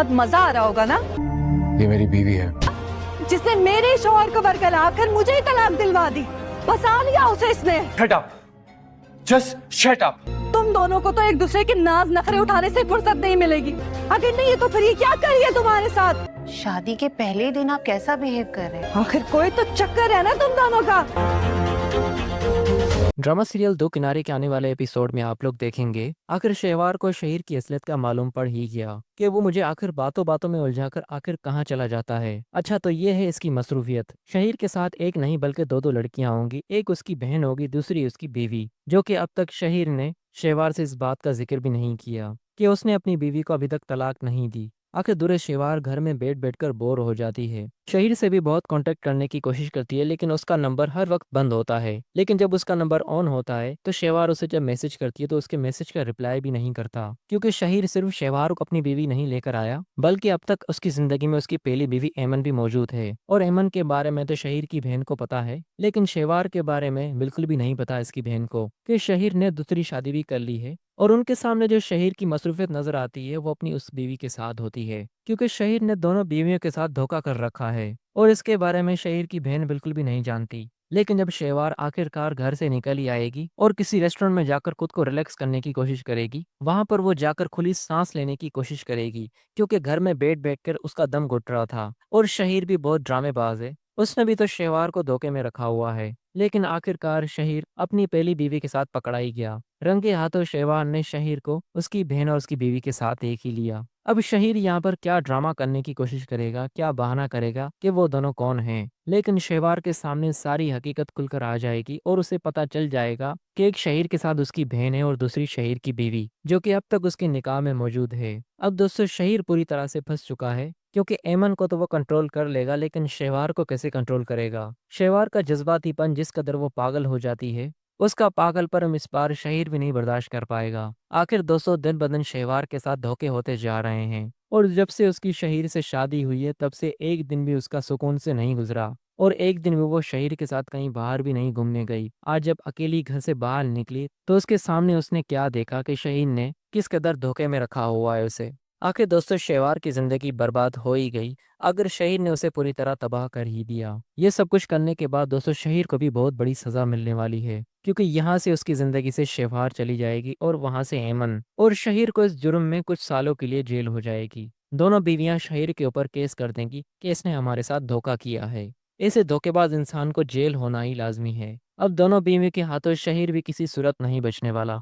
बहुत मजा आ रहा होगा ना, ये मेरी बीवी है। जिसने मेरे शौहर को बरगला कर मुझे ही तलाक दिलवा दी। फंसा लिया उसे इसने। Shut up, just shut up. तुम दोनों को तो एक दूसरे के नाज नखरे उठाने से फुर्सत नहीं मिलेगी। अगर नहीं है तो फिर ये क्या करिए तुम्हारे साथ। शादी के पहले ही दिन आप कैसा बिहेव कर रहे हैं? आखिर कोई तो चक्कर है ना तुम दोनों का। ड्रामा सीरियल दो किनारे के आने वाले एपिसोड में आप लोग देखेंगे आखिर शहवार को शहीर की असलियत का मालूम पड़ ही गया कि वो मुझे आखिर बातों बातों में उलझाकर आखिर कहाँ चला जाता है। अच्छा तो ये है इसकी मसरूफियत। शहीर के साथ एक नहीं बल्कि दो दो लड़कियां होंगी, एक उसकी बहन होगी, दूसरी उसकी बीवी, जो कि अब तक शहीर ने शहवार से इस बात का जिक्र भी नहीं किया कि उसने अपनी बीवी को अभी तक तलाक नहीं दी। आखिर दूर शेवार घर में बैठ बैठकर बोर हो जाती है। शहीर से भी बहुत कांटेक्ट करने की कोशिश करती है लेकिन उसका नंबर हर वक्त बंद होता है। लेकिन जब उसका नंबर ऑन होता है तो शेवार उसे जब मैसेज करती है तो उसके मैसेज का रिप्लाई भी नहीं करता, क्योंकि शहीर सिर्फ शेवार को अपनी बीवी नहीं लेकर आया बल्कि अब तक उसकी जिंदगी में उसकी पहली बीवी एमन भी मौजूद है। और एमन के बारे में तो शहीर की बहन को पता है लेकिन शेवार के बारे में बिल्कुल भी नहीं पता इसकी बहन को कि शहीर ने दूसरी शादी भी कर ली है। और उनके सामने जो शहीर की मसरूफियत नजर आती है वो अपनी उस बीवी के साथ होती है, क्योंकि शहीर ने दोनों बीवियों के साथ धोखा कर रखा है और इसके बारे में शहीर की बहन बिल्कुल भी नहीं जानती। लेकिन जब शेवार आखिरकार घर से निकल ही आएगी और किसी रेस्टोरेंट में जाकर खुद को रिलैक्स करने की कोशिश करेगी, वहां पर वो जाकर खुली सांस लेने की कोशिश करेगी, क्योंकि घर में बैठ बैठ कर उसका दम घुट रहा था। और शहीर भी बहुत ड्रामेबाज है, उसने भी तो शेवार को धोखे में रखा हुआ है। लेकिन आखिरकार शहीर अपनी पहली बीवी के साथ पकड़ा ही गया। रंगे हाथों शेवार ने शहीर को उसकी बहन और उसकी बीवी के साथ देख ही लिया। अब शहीर यहाँ पर क्या ड्रामा करने की कोशिश करेगा, क्या बहाना करेगा कि वो दोनों कौन हैं। लेकिन शेवार के सामने सारी हकीकत खुलकर आ जाएगी और उसे पता चल जाएगा कि एक शहीर के साथ उसकी बहन है और दूसरी शहीर की बीवी, जो कि अब तक उसके निकाह में मौजूद है। अब दोस्तों शहीर पूरी तरह से फंस चुका है, क्योंकि एमन को तो वो कंट्रोल कर लेगा लेकिन शेवार को कैसे कंट्रोल करेगा। शेवार का जज्बातीपन जिस कदर वो पागल हो जाती है, उसका पागलपन इस बार शहीर भी नहीं बर्दाश्त कर पाएगा। आखिर 200 दिन ब दिन शेवार के साथ धोखे होते जा रहे हैं और जब से उसकी शहीर से शादी हुई है तब से एक दिन भी उसका सुकून से नहीं गुजरा और एक दिन भी वो शहीर के साथ कहीं बाहर भी नहीं घूमने गई। आज जब अकेली घर से बाहर निकली तो उसके सामने उसने क्या देखा कि शहीर ने किस कदर धोखे में रखा हुआ है उसे। आखिर दोस्तों शेवार की जिंदगी बर्बाद हो ही गई अगर शहीर ने उसे पूरी तरह तबाह कर ही दिया। ये सब कुछ करने के बाद दोस्तों शहीर को भी बहुत बड़ी सजा मिलने वाली है, क्योंकि यहाँ से उसकी जिंदगी से शेवार चली जाएगी और वहां से एमन, और शहीर को इस जुर्म में कुछ सालों के लिए जेल हो जाएगी। दोनों बीवियां शहीर के ऊपर केस कर देंगी कि इसने हमारे साथ धोखा किया है। ऐसे धोखेबाज इंसान को जेल होना ही लाजमी है। अब दोनों बीवियों के हाथों शहीर भी किसी सूरत नहीं बचने वाला।